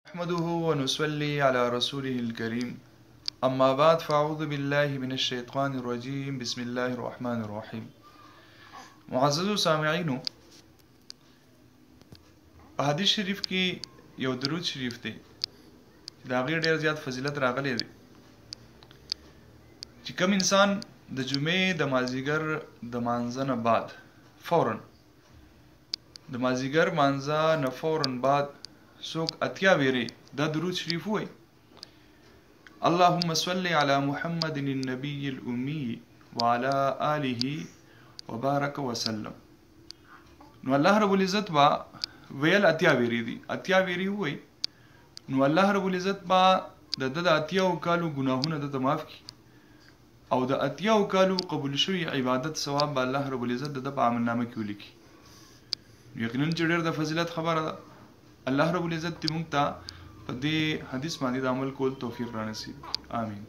نحمده ونصلي على رسوله الكريم اما بعد فاعوذ بالله من الشیطان الرجیم بسم الله الرحمن الرحیم. معزز سامعینو، په حدیث شریف کې یو درود شریف دی دا غیر ډیر زیات فضیلت راغلی دی چې کوم انسان د جمعې د مازیګر د مانځه نه بعد فوراً د مازیګر مانځه نه فوراً بعد څوک اتیا ویری دا درود شریف وای: اللهم صل على محمد النبي الأمي وعلى آله وبارك وسلم. نو الله رب العزت با ویل اتیا ویری دی، اتیا ویری وای نو الله رب العزت با د اتیاو کالو ګناهونه د معاف کی او د اتیاو کالو قبول شوی عبادت ثواب به الله رب العزت د په عمل نامه کې ولیکي. یقینا چې ډېر د فضیلت خبره ده. الله رب العزت دې موږ ته په دې حدیث باندې د عمل کول توفیق را نصیب. آمین.